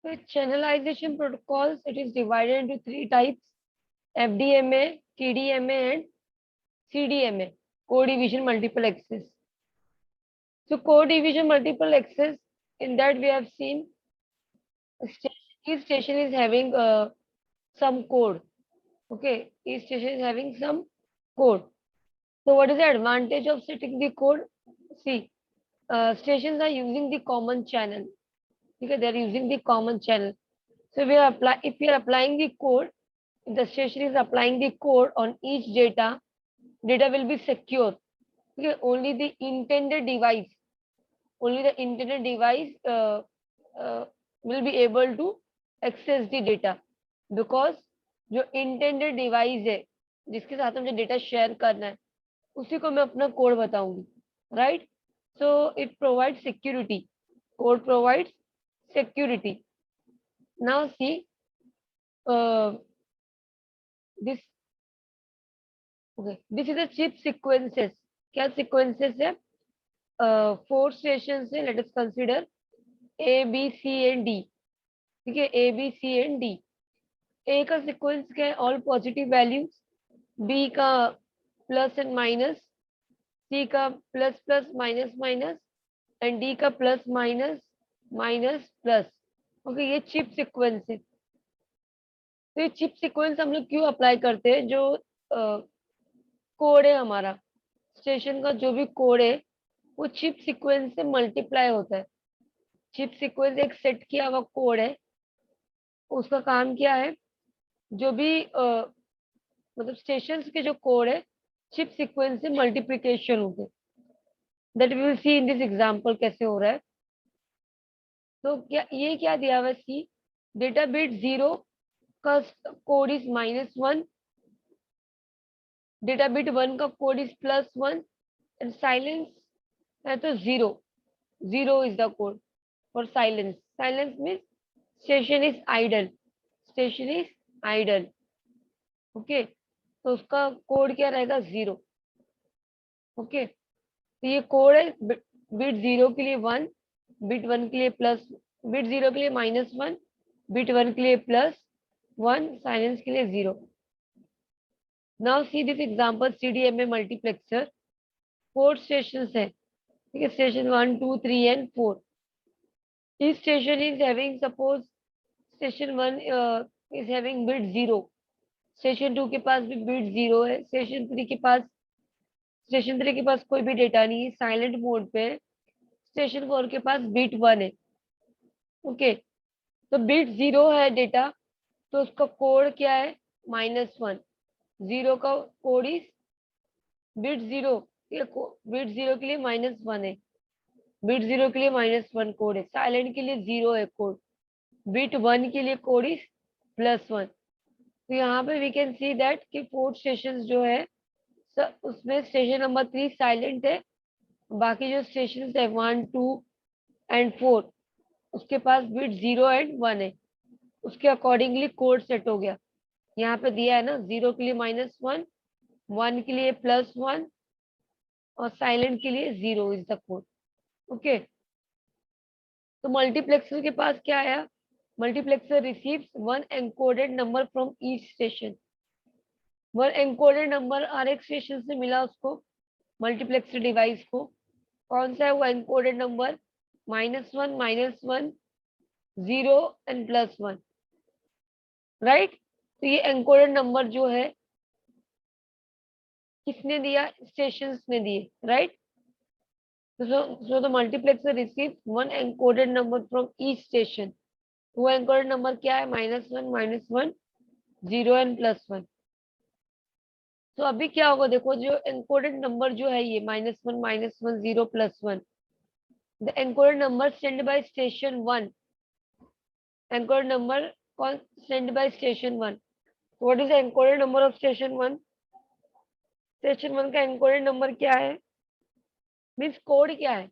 With channelization protocols, it is divided into three types: FDMA, TDMA, and CDMA, code division multiple access. So code division multiple access, in that we have seen each station is having some code. Okay, each station is having some code. So what is the advantage of setting the code? See, stations are using the common channel. Okay, they are using the common channel. So if we are applying the code, if the station is applying the code on each data will be secure. Okay, only the intended device will be able to access the data, because जो intended device है जिसके साथ मुझे data share करना है उसी को मैं अपना कोड बताऊंगी, right? So it provide security, code provides security. Now see, this okay, this is the chip sequences. क्या sequences है? 4 stations है, let us consider A, B, C and D. ठीक है, A, B, C and D. A का sequence क्या है? All positive values. B का plus and minus, C का plus plus minus minus and D का plus minus minus plus. Okay, ये chip sequence है. तो ये चिप सीक्वेंस हम लोग क्यों अप्लाई करते हैं? जो कोड है हमारा स्टेशन का, जो भी कोड है वो चिप सीक्वेंस से मल्टीप्लाई होता है. चिप सीक्वेंस एक सेट किया हुआ कोड है, उसका काम क्या है? जो भी मतलब स्टेशन के जो कोड है चिप सीक्वेंस से मल्टीप्लिकेशन होते हैं. That we will see in this example कैसे हो रहा है. तो क्या दिया हुआ है? सी, डेटा बिट 0 का कोड इज -1, डेटा बिट 1 का कोड इज +1 एंड साइलेंस है तो 0 is the code for silence. Silence means station is idle, station is idle. Okay, तो उसका कोड क्या रहेगा? 0. ओके, तो ये कोड है बिट 0 के लिए 1, बिट 1 के लिए प्लस, बिट 0 के लिए -1, बिट 1 के लिए +1, साइलेंस के लिए 0. Now see this example CDMA multiplexer. 4 stations है, ठीक है, station 1, 2, 3 and 4. Each station is having, suppose station 1 is having bit 0, station 2 के पास भी बिट 0 है, स्टेशन 3 के पास कोई भी डेटा नहीं है, साइलेंट मोड पे है. स्टेशन 4 के पास बिट 1 है. ओके, तो बिट 0 है डेटा, तो उसका कोड क्या है? -1. 0 का कोड इज बिट 0, बिट 0 के लिए -1 है, बिट 0 के लिए -1 कोड है. साइलेंट के लिए 0 है कोड, बिट 1 के लिए कोड इज +1. तो यहाँ पे वी कैन सी दैट कि 4 स्टेशन जो है उसमें स्टेशन नंबर 3 साइलेंट है, बाकी जो स्टेशन है 1, 2 एंड 4 उसके पास बिट 0 एंड 1 है. उसके अकॉर्डिंगली कोड सेट हो गया. यहाँ पे दिया है ना, 0 के लिए -1, 1 के लिए +1 और साइलेंट के लिए 0 इज द कोड. ओके, तो मल्टीप्लेक्सर के पास क्या आया? Multiplexer receives 1 encoded number from each station. 1 encoded number हर एक स्टेशन से मिला उसको, मल्टीप्लेक्सर डिवाइस को. कौन सा है वो एनकोडेड नंबर? -1, -1, 0 and +1, right? तो ये एनकोडेड नंबर जो है किसने दिया? स्टेशंस ने दिए, right? So the multiplexer receives 1 encoded number from each station. वो encoded number क्या है? -1, -1, 0 एंड +1. तो अभी क्या होगा? देखो, जो encoded number जो है ये -1, -1, 0, +1, the encoded number sent by station 1. encoded number sent by station 1. What is the encoded number of station 1? Station 1 का encoded number क्या है? मीन्स कोड क्या है?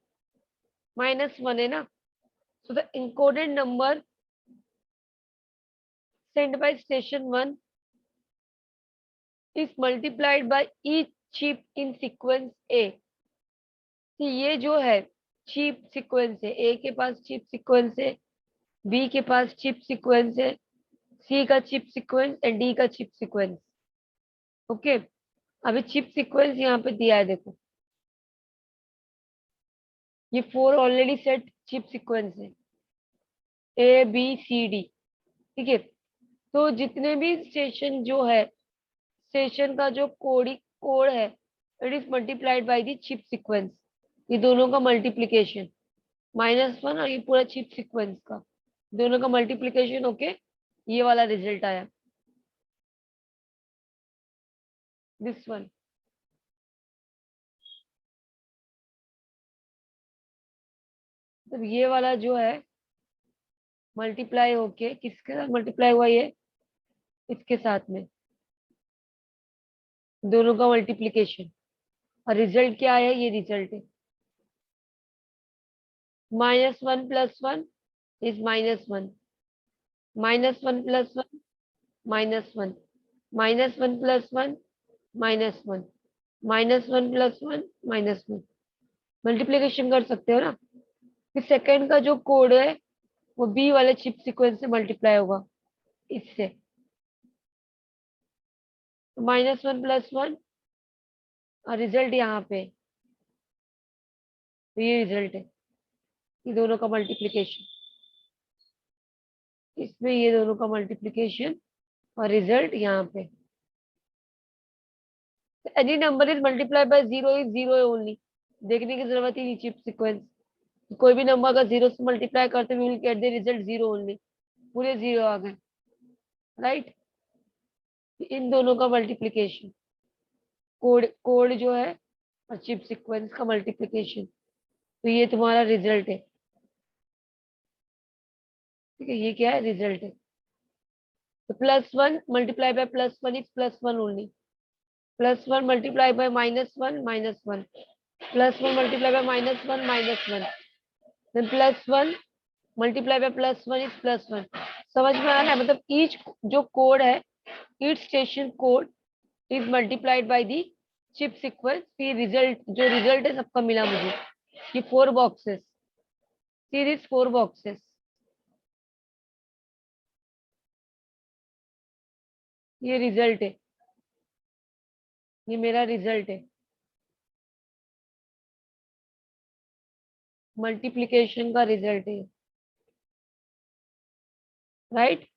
-1 है ना. So the encoded number sent by station 1 is multiplied by each chip in sequence A. तो ये जो है चिप सीक्वेंस है, ए के पास चिप सीक्वेंस है, बी के पास चिप सीक्वेंस है, सी का चिप सीक्वेंस एंड डी का चिप सीक्वेंस। ओके, अभी चिप सीक्वेंस यहाँ पे दिया है, देखो ये 4 ऑलरेडी सेट चिप सीक्वेंस है, ए बी सी डी। ठीक है, तो जितने भी स्टेशन जो है, स्टेशन का जो कोड है, it is multiplied bye the chip sequence. ये दोनों का मल्टीप्लीकेशन -1 और ये पूरा चिप सीक्वेंस का दोनों का मल्टीप्लीकेशन होके ये वाला रिजल्ट आया, दिस वन। तो ये वाला जो है मल्टीप्लाई होके किसके साथ मल्टीप्लाई हुआ, ये इसके साथ में, दोनों का मल्टीप्लीकेशन, और रिजल्ट क्या है, ये रिजल्ट है। -1 + 1 इज -1, -1 + 1 -1, -1 + 1 -1, -1 + 1 -1। मल्टीप्लीकेशन कर सकते हो ना। फिर सेकंड का जो कोड है वो बी वाले चिप सीक्वेंस से मल्टीप्लाई होगा इससे, -1 + 1 और रिजल्ट यहाँ पे, तो ये रिजल्ट है, ये दोनों का मल्टीप्लीकेशन, इसमें ये दोनों का मल्टीप्लीकेशन और रिजल्ट यहाँ पे। Any number is multiply bye 0 is 0 है ओनली, देखने की जरूरत ही नहीं चिप सीक्वेंस। कोई भी नंबर अगर 0 से मल्टीप्लाई करते we will get the result 0 only, पूरे 0 आ गए, राइट। इन दोनों का मल्टीप्लीकेशन, कोड कोड जो है और चिप सीक्वेंस का मल्टीप्लीकेशन, तो ये तुम्हारा रिजल्ट है। ठीक है, ये क्या है, रिजल्ट है। तो +1 multiply by +1 is +1 only, +1 multiply by -1 -1, +1 multiply by -1 -1, then +1 multiply by +1 is +1। समझ में आ रहा है, मतलब ईच जो कोड है, each station code is multiplied by the chip sequence. फिर रिजल्ट, जो रिजल्ट है सबका मिला मुझे, ये 4 बॉक्सेस, सीरीज 4 बॉक्सेस, ये रिजल्ट है, ये मेरा रिजल्ट है, मल्टीप्लीकेशन का रिजल्ट है, right.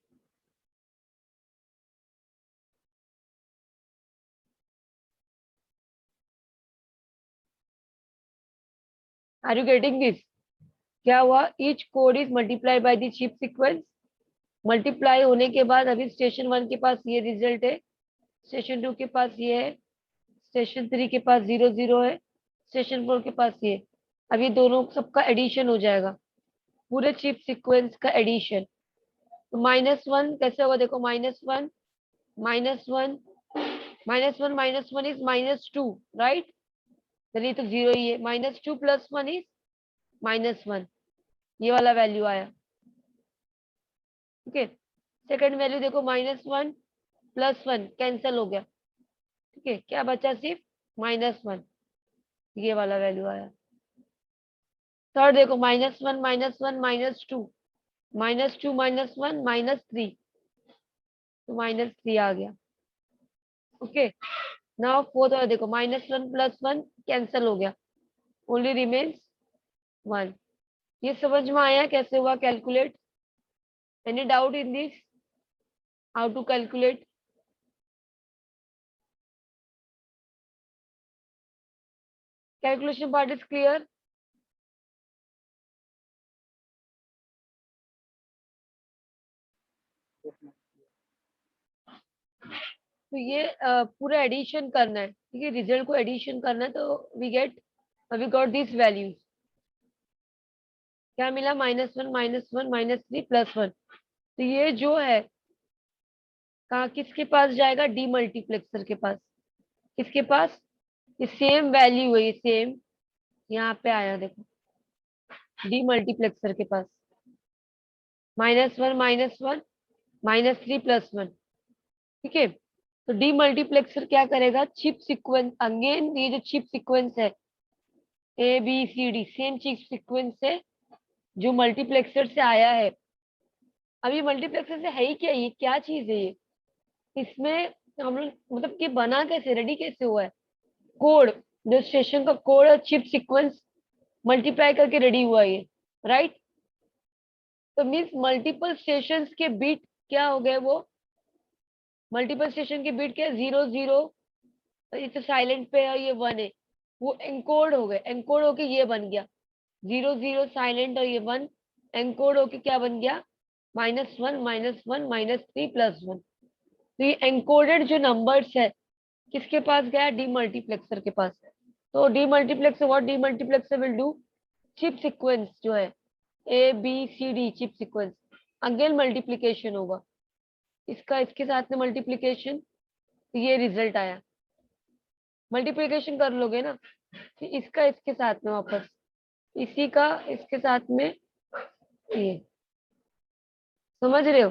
Are you getting this? क्या हुआ, each code is multiply by the chip sequence, multiply होने के बाद अभी स्टेशन 1 के पास ये रिजल्ट है, स्टेशन 2 के पास ये है, स्टेशन 3 के पास 0 0 है, स्टेशन 4 के पास ये। अब ये दोनों सबका एडिशन हो जाएगा, पूरे चिप सीक्वेंस का एडिशन। तो -1 कैसे होगा, देखो -1 -1 -1 इज -2, राइट। चलिए तो 0 ही है, -2 + 1 इज -1, ये वाला वैल्यू आया। ठीक है, सेकंड वैल्यू देखो, -1 + 1 कैंसिल हो गया। ठीक है, क्या बचा, सिर्फ -1, ये वाला वैल्यू आया। थर्ड देखो, -1 -1 -2, -2 -1 -3, तो -3 आ गया। ओके, नाउ फोर्थ वाला देखो, -1 + 1 कैंसिल हो गया, ओनली रिमेन्स 1। ये समझ में आया कैसे हुआ calculate? Any doubt in this, how to calculate? Calculation part is clear? तो ये पूरा एडिशन करना है, ठीक है, रिजल्ट को एडिशन करना है, तो वी गॉट दिस वैल्यूज। क्या मिला, -1 -1 -3 +1। तो ये जो है कहाँ, किसके पास जाएगा, डीमल्टीप्लेक्सर के पास। किसके पास, ये सेम वैल्यू है, ये सेम यहाँ पे आया देखो, डीमल्टीप्लेक्सर के पास, -1 -1 -3 +1। ठीक है, तो डीमल्टीप्लेक्सर क्या करेगा, चिप सीक्वेंस, अगेन ये जो चिप सीक्वेंस है A B C D, same chip sequence है जो मल्टीप्लेक्सर से आया है, अब ये मल्टीप्लेक्सर से है ही क्या, ये क्या चीज है ये? इसमें हम लोग मतलब कि बना कैसे, रेडी कैसे हुआ है? कोड, जो स्टेशन का कोड और चिप सीक्वेंस मल्टीप्लाई करके रेडी हुआ है ये, राइट? तो मीन्स मल्टीपल स्टेशन के बीट क्या हो गए वो, मल्टीपल स्टेशन के बीट क्या, 0 0, ये तो साइलेंट पे है, ये 1 है, वो एनकोड हो गए, एनकोड होके ये बन गया 0 0 साइलेंट, और ये 1 एनकोड होके क्या बन गया, -1 -1 -3 +1। तो ये एनकोडेड जो नंबर्स है किसके पास गया, डीमल्टीप्लेक्सर के पास। तो demultiplexer, what demultiplexer will do, chip sequence जो है A B C D chip sequence, again multiplication होगा, इसका इसके साथ में मल्टीप्लीकेशन, तो ये रिजल्ट आया। मल्टीप्लीकेशन कर लोगे ना, फिर इसका इसके साथ में वापस, इसी का इसके साथ में, ये समझ रहे हो?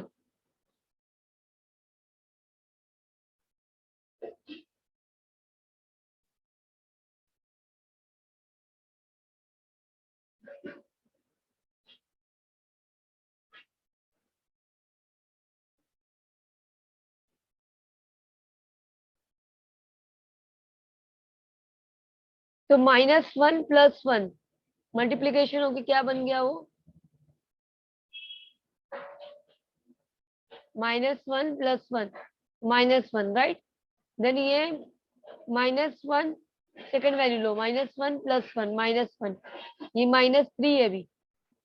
तो -1 +1 मल्टीप्लीकेशन होके क्या बन गया वो, -1 +1 -1, राइट? देन ये -1, सेकेंड वैल्यू लो, -1 +1 -1, ये -3 है अभी,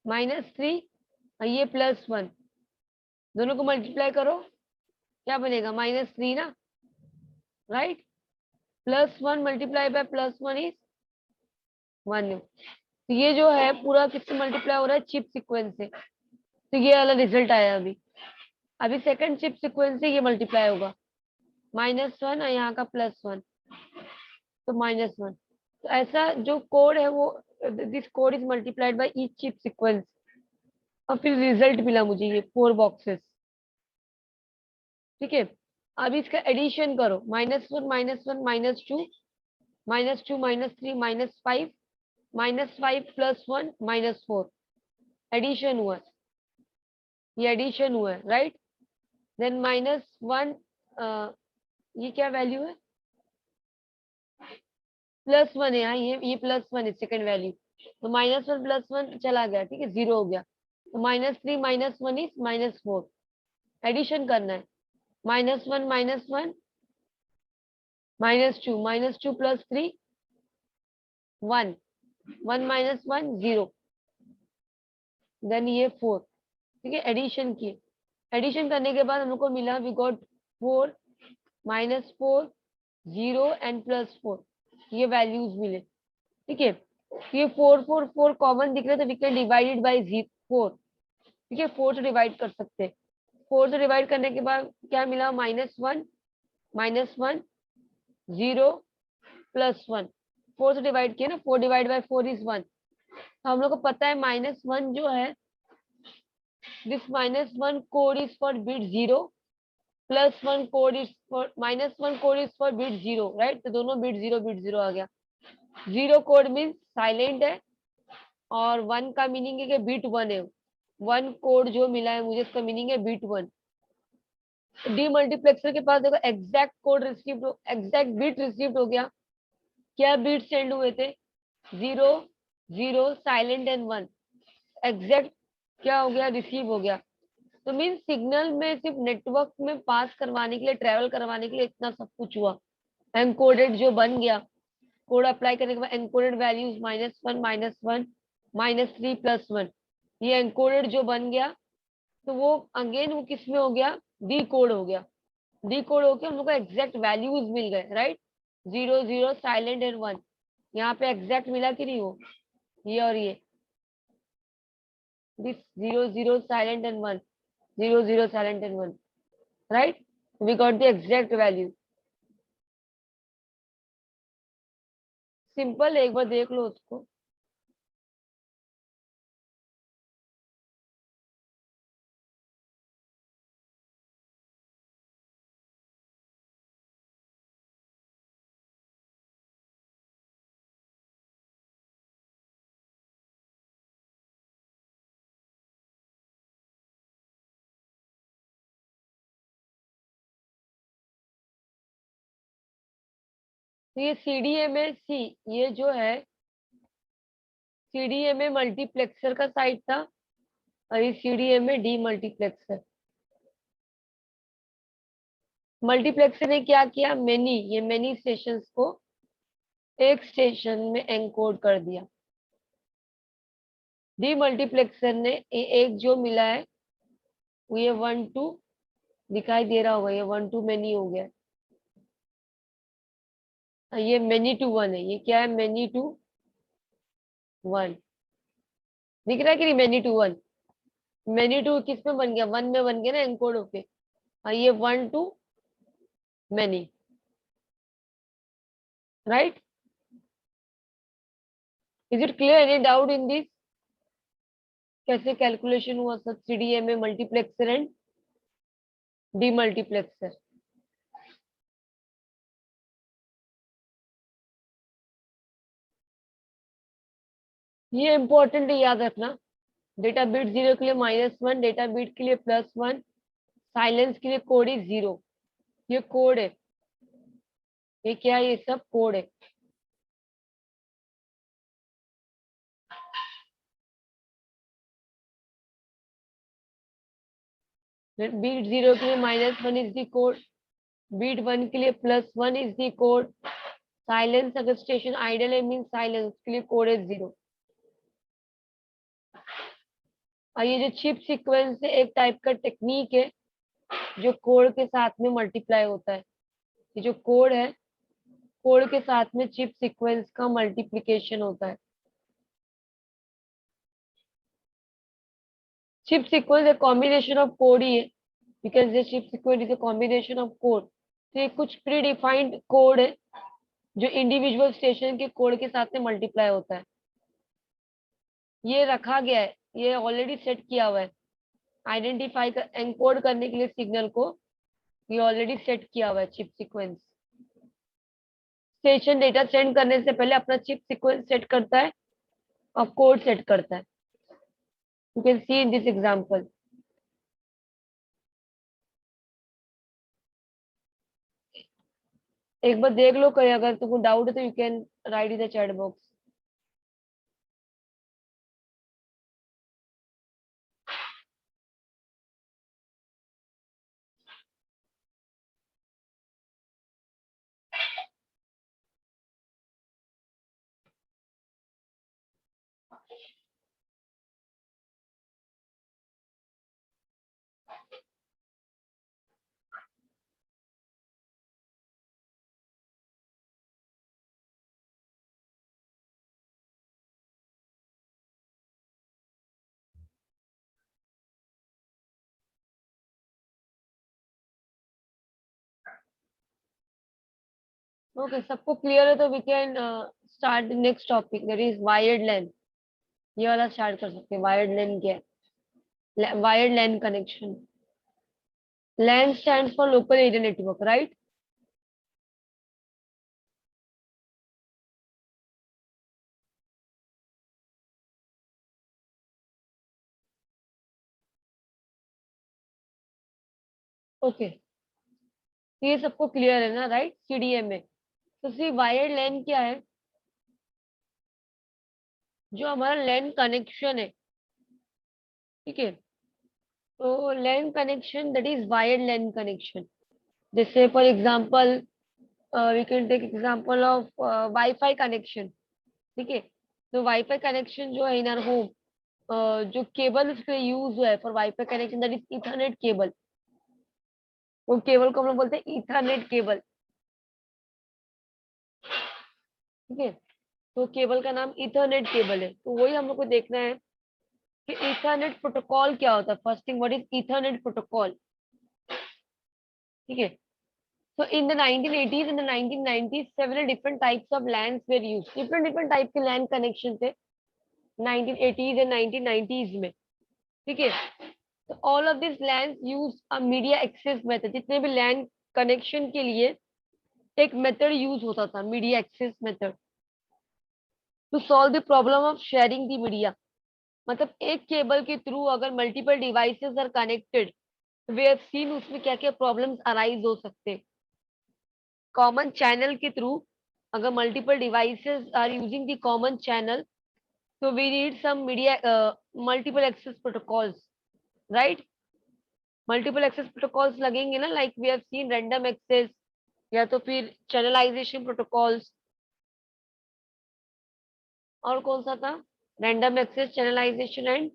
-3, और ये +1, दोनों को मल्टीप्लाई करो, क्या बनेगा, -3 ना, राइट? +1 multiply by +1 is 1। तो ये जो है पूरा किससे मल्टीप्लाई हो रहा है, चिप सीक्वेंस से, तो ये वाला रिजल्ट आया अभी। अभी सेकंड चिप सीक्वेंस से ये मल्टीप्लाई होगा, -1 और यहाँ का +1, तो -1। तो ऐसा जो कोड है वो, this code is multiplied by each chip sequence, और फिर रिजल्ट मिला मुझे ये 4 बॉक्सेस, ठीक है? अब इसका एडिशन करो, -1 -1 -2 -2 -3 -5 -5 +1 -4, एडिशन हुआ है, ये एडिशन हुआ है, राइट? देन -1, ये क्या वैल्यू है, +1 है, हाँ ये +1 है सेकंड वैल्यू, तो -1 +1 चला गया, ठीक है, 0 हो गया, तो -3 -1 इज -4, एडिशन करना है, -1 -1 -2 -2 +3 1 1 -1 0, देन ये 4, ठीक है, एडिशन की, एडिशन करने के बाद हमको मिला, वी गॉट 4 -4 0 एंड +4, ये वैल्यूज मिले, ठीक है? ये 4 4 4 कॉमन दिख रहे, तो वी कैन डिवाइडेड बाई 4, ठीक है, 4 से डिवाइड कर सकते हैं, 4 से डिवाइड करने के बाद क्या मिला, -1 -1 0 +1, 4 से डिवाइड किया ना, 4 डिवाइड बाई 4 इज 1, तो हम लोग को पता है -1 जो है, this -1 code is for bit 0, +1 code is for, -1 code is for bit 0, right? तो दोनों बिट 0 आ गया, 0 कोड मीन्स साइलेंट है, और 1 का मीनिंग है कि बिट 1 है, 1 कोड जो मिला है मुझे, इसका मीनिंग है बिट 1। डीमल्टीप्लेक्सर के पास देखो exact code received, exact bit received हो गया, क्या बिट सेंड हुए थे, 0 0 साइलेंट एंड 1, एग्जैक्ट क्या हो गया, रिसीव हो गया। तो मीन सिग्नल में सिर्फ नेटवर्क में पास करवाने के लिए, ट्रेवल करवाने के लिए इतना सब कुछ हुआ, एनकोडेड जो बन गया, कोड अप्लाई करने के बाद एनकोडेड वैल्यूज -1 -1 -3 +1, ये एनकोडेड जो बन गया, तो वो अगेन वो किस में हो गया, डी कोड हो गया, डी कोड होके हम लोग को एग्जैक्ट वैल्यूज मिल गए, राइट? 0 0 साइलेंट एंड 1, यहाँ पे एग्जैक्ट मिला कि नहीं, हो ये और ये, this 0 0 silent and 1, 0 0 silent and 1, right? We got the exact value, simple, एक बार देख लो उसको। तो ये CDMA सी, ये जो है CDMA मल्टीप्लेक्सर का साइट था, और ये CDMA डी मल्टीप्लेक्सर। मल्टीप्लेक्सर ने क्या किया, ये मेनी स्टेशंस को एक स्टेशन में एनकोड कर दिया। डी मल्टीप्लेक्सर ने एक जो मिला है वो ये 1 to, दिखाई दे रहा होगा, ये 1 to मेनी हो गया। ये मेनी टू वन है, ये क्या है, मेनी टू वन। दिख रहा है कि नहीं, many to one. Many to किस में बन गया, वन में बन गया ना एनकोड होके। और ये 1 to many, right. Is it clear, any doubt in this, कैसे कैलकुलेशन हुआ सब, CDMA multiplexer and D multiplexer. ये इंपॉर्टेंट है, याद रखना। डेटा बिट 0 के लिए -1, डेटा बिट के लिए +1, साइलेंस के लिए कोड इज 0। ये कोड है, ये क्या है, ये सब कोड है। बीट 0 के लिए -1 इज दी कोड, बीट 1 के लिए +1 इज दी कोड। साइलेंस, अगर स्टेशन आइडल है मीन साइलेंस के लिए कोड है 0। और ये जो चिप सीक्वेंस है, एक टाइप का टेक्निक है जो कोड के साथ में मल्टीप्लाई होता है। ये जो कोड है, कोड के साथ में चिप सीक्वेंस का मल्टीप्लिकेशन होता है। चिप सीक्वेंस एक कॉम्बिनेशन ऑफ कोड ही है, बिकॉज ये chip sequence is a combination of code. तो ये कुछ प्री डिफाइंड कोड है जो इंडिविजुअल स्टेशन के कोड के साथ में मल्टीप्लाई होता है। ये रखा गया है, ये ऑलरेडी सेट किया हुआ है, आइडेंटिफाई कर एनकोड करने के लिए सिग्नल को, ये ऑलरेडी सेट किया हुआ है chip sequence. Station data send करने से पहले अपना चिप सीक्वेंस सेट करता है और कोड सेट करता है। You can see in this example. एक बार देख लो, कहीं अगर तुमको डाउट है तो you can write in the chat box. Okay, सबको क्लियर है तो we can start next topic, that is wired LAN. ये वाला स्टार्ट कर सकते हैं। वायर्ड लैन क्या है, wired LAN connection. LAN stands for local area network, right. Okay, ये सबको क्लियर है ना, राइट। CDMA, तो सी वायर्ड लैन क्या है, जो हमारा लैन कनेक्शन है, ठीक है। तो LAN connection, that is wired LAN connection. जैसे for example we can take example of WiFi connection, ठीक है। तो वाईफाई कनेक्शन जो है इन आवर होम, जो केबल उसके यूज हुआ है for WiFi connection, that is Ethernet cable. वो केबल को हम लोग बोलते हैं इथरनेट केबल, ठीक है। तो केबल का नाम इथरनेट केबल है। तो वही हम लोग को देखना है कि इथरनेट प्रोटोकॉल क्या होता है। First thing, what is Ethernet protocol, ठीक है। So in the 1980s and the 1990s, several different types of LANs were used. Different type के LAN connection थे 1980s and 1990s में, ठीक है। तो all of these LANs use a media access method. जितने भी LAN connection के लिए एक मेथड यूज होता था, media access method, to solve the problem of sharing the media. मतलब एक केबल के थ्रू अगर multiple devices are connected, we have seen उसमें क्या क्या प्रॉब्लम्स अराइज हो सकते। कॉमन चैनल के थ्रू अगर multiple devices are using the common channel, so we need some media multiple access protocols, right? Multiple access protocols लगेंगे ना, like we have seen random access या तो फिर channelization protocols, और कौन सा था? Random access, channelization and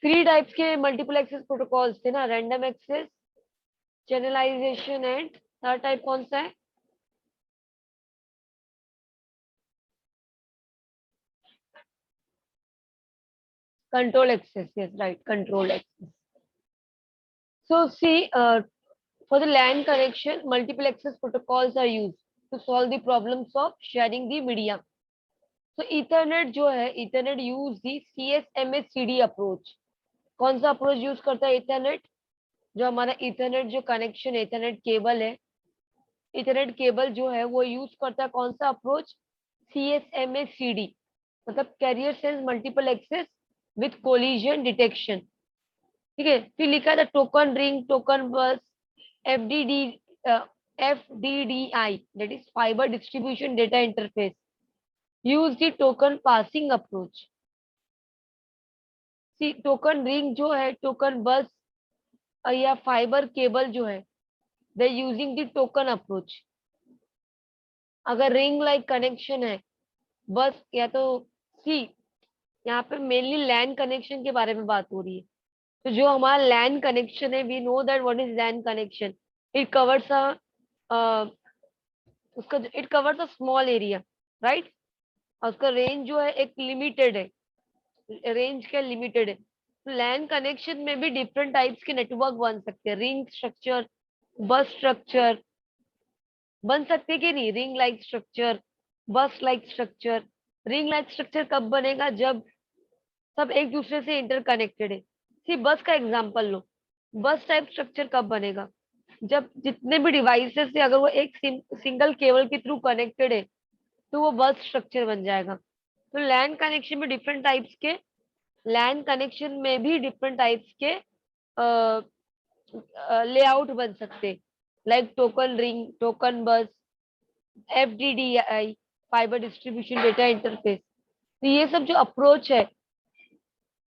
three types के मल्टीपल एक्सेस प्रोटोकॉल्स थे ना, random access, channelization and third type कौन सा है? Control access, yes right, control access. So see, for the LAN connection, multiple access protocols are used to solve the problems of sharing the media. So Ethernet जो है, Ethernet use the CSMA-CD approach. कौन सा approach use करता है Ethernet? जो हमारा Ethernet जो connection, Ethernet cable है, Ethernet केबल जो है वो यूज करता है कौन सा अप्रोच? CSMA-CD, मतलब carrier sense multiple access with collision detection. ठीक है, फिर लिखा था token ring, token bus, FDD, FDDI, that is fiber distribution data interface, use the token passing approach. See token ring जो है, टोकन बस या fibre cable जो है, they using the token approach. अगर रिंग लाइक कनेक्शन है, bus या तो सी, यहाँ पे मेनली लैन कनेक्शन के बारे में बात हो रही है. तो जो हमारा लैन कनेक्शन है, we know that what is LAN connection. It covers उसका it covers a small area, right. और उसका रेंज जो है एक लिमिटेड है, रेंज क्या लिमिटेड है. लैन कनेक्शन में भी डिफरेंट टाइप्स के नेटवर्क बन सकते हैं. रिंग स्ट्रक्चर, बस स्ट्रक्चर बन सकते कि नहीं? रिंग लाइक स्ट्रक्चर, बस like structure. Ring like structure कब बनेगा? जब सब एक दूसरे से इंटरकनेक्टेड है. सी बस का एग्जांपल लो. बस टाइप स्ट्रक्चर कब बनेगा? जब जितने भी डिवाइसेस है, अगर वो एक सिंगल केबल के थ्रू कनेक्टेड है, तो वो बस स्ट्रक्चर बन जाएगा. तो लैन कनेक्शन में डिफरेंट टाइप्स के, लैन कनेक्शन में भी डिफरेंट टाइप्स के लेआउट बन सकते, लाइक टोकन रिंग, टोकन बस, FDDI, fibre distribution data interface. तो ये सब जो अप्रोच है,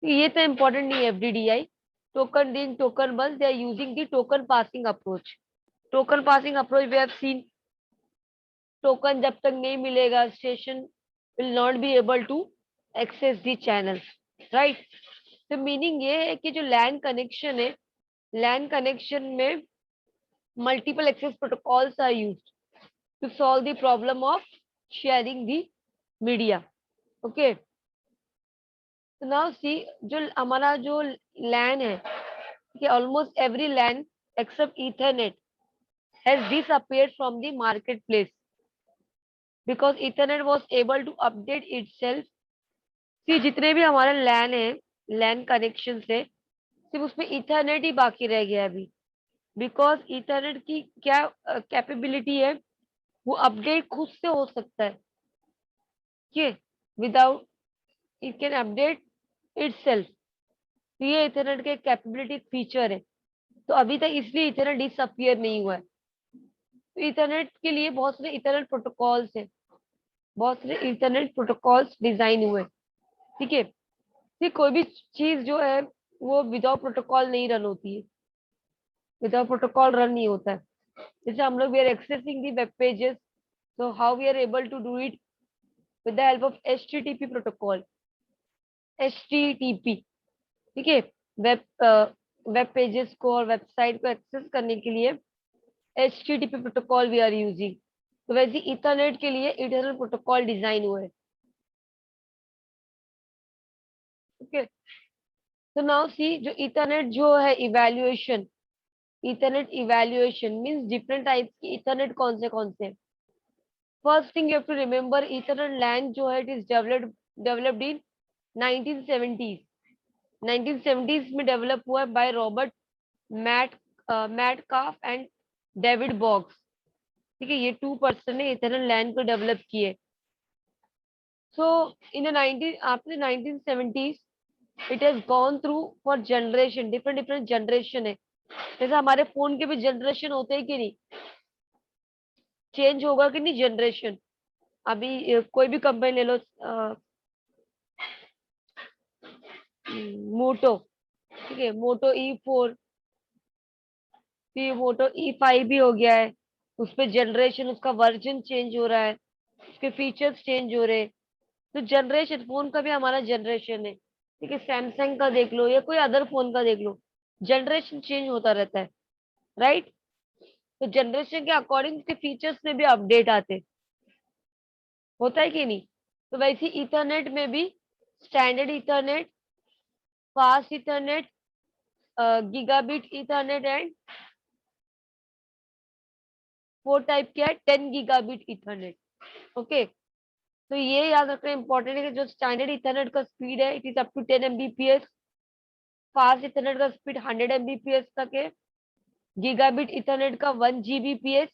ये तो इम्पोर्टेंट नहीं है. FDDI, token ring, token bus, they are using the token passing approach. Token passing approach we have seen. Token जब तक नहीं मिलेगा, station will not be able to access the channel, right. तो मीनिंग ये है कि जो लैन कनेक्शन है, लैन कनेक्शन में multiple access protocols are used to solve the problem of sharing the media. Okay, so now see, जो हमारा जो LAN है, कि almost every LAN except Ethernet has disappeared from the marketplace because Ethernet was able to update itself. see जितने भी हमारे LAN है, LAN connection से सिर्फ उसमें Ethernet ही बाकी रह गया अभी, बिकॉज Ethernet की क्या कैपेबिलिटी है, वो अपडेट खुद से हो सकता है. ठीक, without, it can update itself. तो ये इथरनेट के कैपेबिलिटी फीचर है. तो अभी तक इसलिए इथरनेट डिसअपियर नहीं हुआ है. तो इथरनेट के लिए बहुत सारे इथरनेट प्रोटोकॉल्स हैं, बहुत सारे इथरनेट प्रोटोकॉल्स डिजाइन हुए. ठीक है, फिर कोई भी चीज जो है वो विदाउट प्रोटोकॉल नहीं रन होती है, विदाउट प्रोटोकॉल रन नहीं होता है. जैसे हम लोग we are accessing the web pages, so how we are able to do it with the help of HTTP protocol. HTTP, ठीक है, वेब वेब पेजेस को और वेबसाइट को एक्सेस करने के लिए HTTP protocol we are using. तो वैसे इथरनेट के लिए इथरनेट प्रोटोकॉल डिजाइन हुआ है. ओके, तो नाउ सी, जो इथरनेट जो है evaluation, Ethernet evaluation means different types की इथरनेट कौन से. First thing you have to remember, Ethernet LAN जो है it is developed in 1970s. 1970s में डेवलप हुआ है by Robert Metcalfe and David box. ठीक है, ये 2 पर्सन ने इथरनेट लैन को डेवलप किए. So in the 1970s it has gone through four generation, different generation है. जैसे हमारे फोन के भी जनरेशन होते हैं कि नहीं, चेंज होगा कि नहीं जनरेशन। अभी कोई भी कंपनी ले लो, मोटो, ठीक है, मोटो E4, फिर मोटो E5 भी हो गया है। उस पे जनरेशन, उसका वर्जन चेंज हो रहा है, उसके फीचर्स चेंज हो रहे हैं। तो जनरेशन, फोन का भी हमारा जनरेशन है, ठीक है, सैमसंग का देख लो या कोई अदर फोन का देख लो, जनरेशन चेंज होता रहता है, राइट। तो जनरेशन के अकॉर्डिंग उसके फीचर्स में भी अपडेट आते हैं, होता है कि नहीं। तो वैसे इथरनेट में भी standard Ethernet, fast Ethernet, gigabit Ethernet and four type क्या है, 10 गीगाबिट इथरनेट। ओके, तो ये याद रखना इंपॉर्टेंट है कि जो स्टैंडर्ड इथरनेट का स्पीड है, it is up to 10 Mbps। Fast Ethernet का स्पीड 100 Mbps तक है। गीगाबिट इथरनेट का 1 Gbps,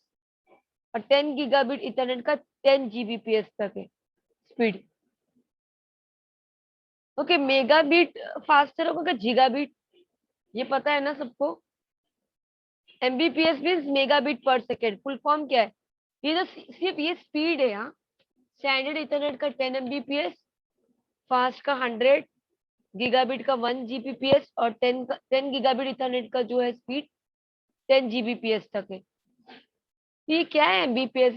और 10 गीगाबिट इथरनेट का 10 Gbps तक है स्पीड। ओके, मेगाबिट फास्टर होगा कि जीगाबिट, ये पता है ना सबको। Mbps means megabit per second, full form क्या है। ये तो सिर्फ ये स्पीड है यहाँ। स्टैंडर्ड इथरनेट का 10 Mbps, फास्ट का 100, गीगाबिट का 1 Gbps, और 10 गीगाबिट इथरनेट का जो है स्पीड 10 Gbps तक है। ये क्या है, Mbps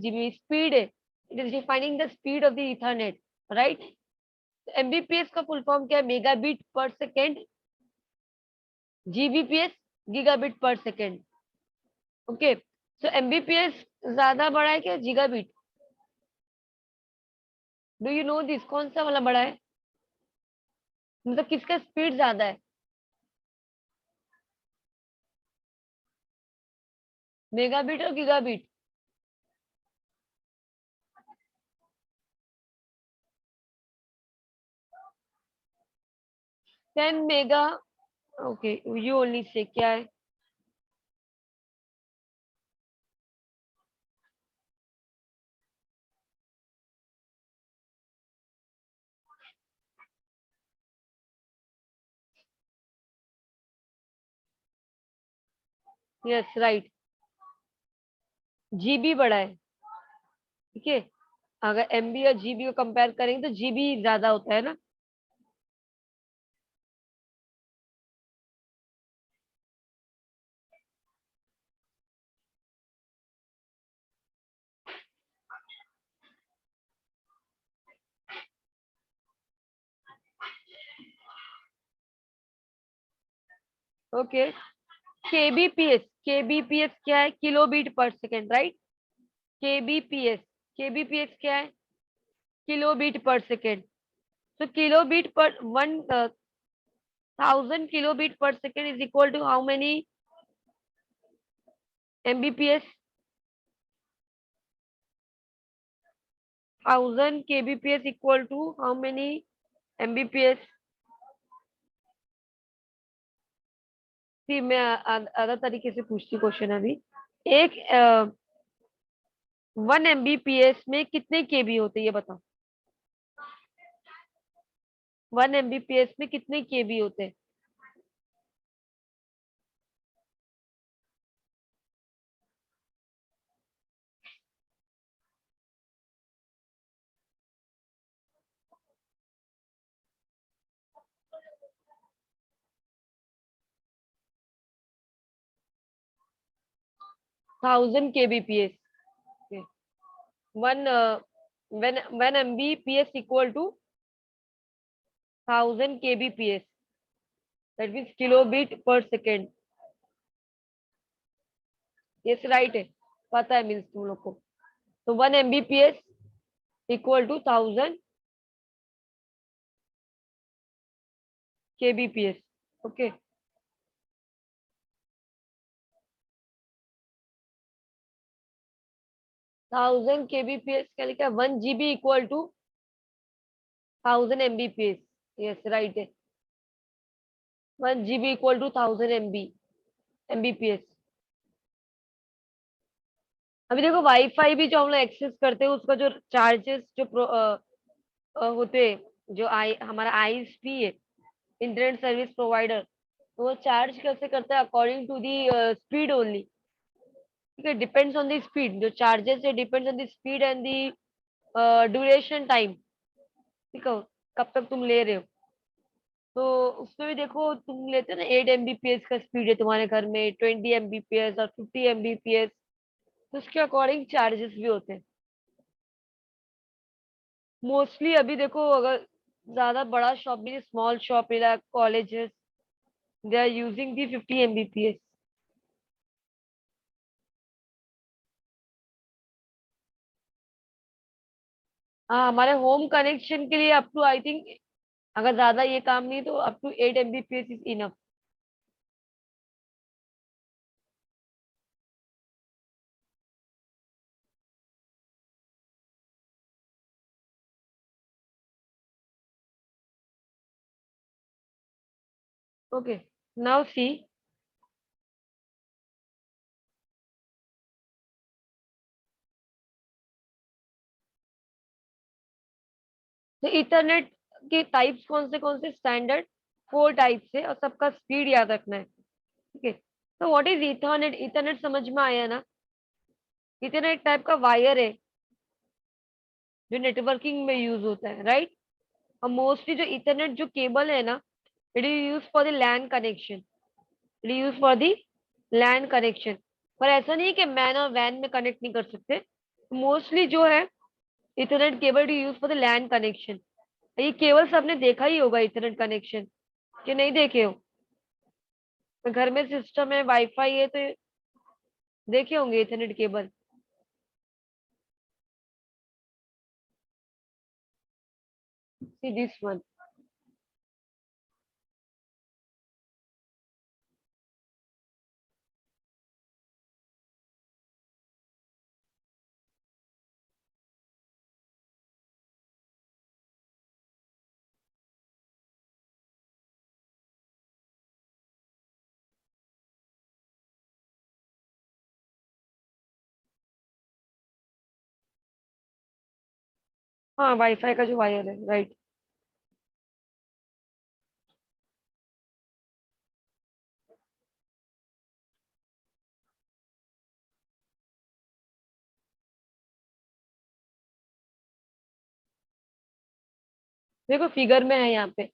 जीबी स्पीड है, it is defining the speed of the Ethernet, right. Mbps का फुल फॉर्म क्या है, megabit per second, Gbps gigabit per second. Okay, so Mbps ज्यादा बड़ा है क्या gigabit, do you know this, कौन सा वाला बड़ा है, मतलब किसका स्पीड ज्यादा है, मेगाबिट और gigabit. 10 mega, okay, you only say क्या है। यस राइट, जीबी बड़ा है, ठीक है। अगर एमबी और जीबी को कंपेयर करेंगे तो जीबी ज्यादा होता है ना। ओके, केबीपीएस क्या है, किलोबीट per second, right. Kbps, kbps क्या है, किलोबीट पर सेकेंड। तो किलोबीट पर 1000 kilobit per second is equal to how many Mbps. 1000 kbps equal to how many Mbps. See मैं अदर तरीके से पूछती क्वेश्चन अभी। एक 1 Mbps में कितने केबी होते हैं ये बताओ, 1 Mbps में कितने केबी होते हैं। 1000 kbps, one when Mbps equal to 1000 kbps, that means kilobit per second। Yes right है, पता है मीन्स तुम लोग को। तो 1 Mbps equal to 1000 kbps। Okay, 1000 kbps क्या लिखा है, 1 GB equal to 1000 Mbps। Yes right है, 1 GB इक्वल टू 1000 Mbps। अभी देखो वाईफाई भी जो हम लोग एक्सेस करते हैं उसका जो चार्जेस जो होते हैं, जो आई हमारा आईएसपी है, इंटरनेट सर्विस प्रोवाइडर, तो वो चार्ज कैसे करता है? According to the speed only. ठीक है, डिपेंड्स ऑन द स्पीड। जो चार्जेस है depends on the speed and the duration time. ठीक है, कब तक तुम ले रहे हो। तो उसमें भी देखो, तुम लेते हो ना 8 Mbps का स्पीड है तुम्हारे घर में, 20 Mbps और 50 Mbps, तो उसके अकॉर्डिंग चार्जेस भी होते हैं। मोस्टली अभी देखो, अगर ज्यादा बड़ा शॉप भी, स्मॉल शॉप या colleges, they are using the 50 Mbps। हाँ, हमारे होम कनेक्शन के लिए अप टू आई थिंक, अगर ज्यादा ये काम नहीं तो up to 8 Mbps is enough. Okay, now see, तो इथरनेट के टाइप्स कौन से? स्टैंडर्ड 4 टाइप्स है और सबका स्पीड याद रखना है। ठीक है, तो व्हाट इज इथरनेट? इथरनेट समझ में आया ना? इथरनेट एक टाइप का वायर है जो नेटवर्किंग में यूज होता है, राइट? और मोस्टली जो इथरनेट जो केबल है ना, it is use for the LAN connection. It is use for the LAN connection. पर ऐसा नहीं है कि मैन और वैन में कनेक्ट नहीं कर सकते। मोस्टली जो है Ethernet cable use for the LAN connection. ये केवल सबने देखा ही होगा इथरनेट कनेक्शन, कि नहीं देखे हो? घर में सिस्टम है, वाईफाई है, तो देखे होंगे Ethernet cable. See this one. हाँ, वाईफाई का जो वायर है, राइट। देखो फिगर में है यहाँ पे,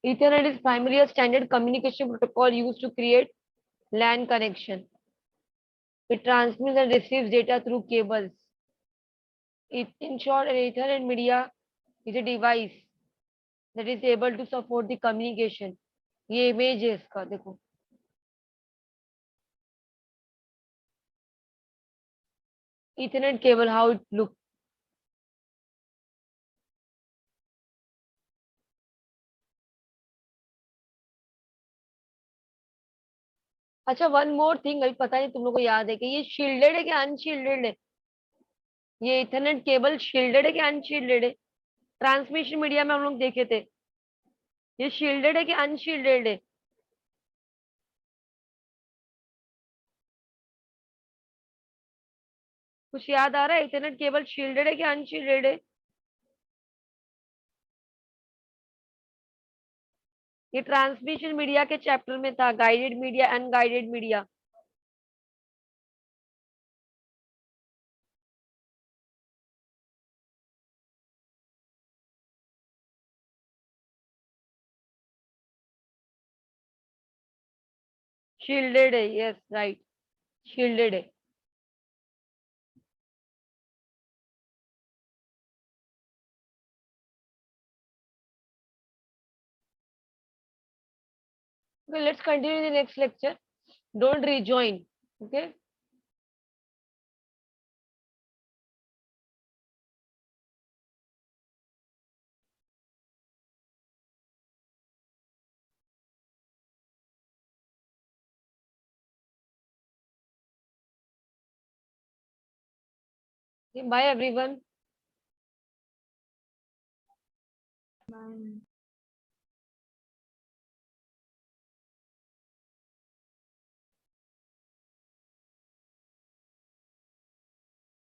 Ethernet is primarily a standard communication protocol used to create LAN connection. It transmits and receives data through cables. In short, an Ethernet media is a device that is able to support the communication. ये image है इसका, देखो। Ethernet cable, how it look. अच्छा, one more thing, अभी पता नहीं तुम लोग को याद है कि ये शील्डेड है कि अनशील्डेड है? ये इथरनेट केबल शील्डेड है कि अनशील्डेड है? ट्रांसमिशन मीडिया में हम लोग देखे थे, ये शील्डेड है कि अनशील्डेड है? कुछ याद आ रहा है? इथरनेट केबल शील्डेड है कि अनशील्डेड है? ये ट्रांसमिशन मीडिया के चैप्टर में था, guided media, unguided media. Shielded है, यस राइट, शील्डेड है। Okay, let's continue in the next lecture. Don't rejoin. Okay. Bye everyone.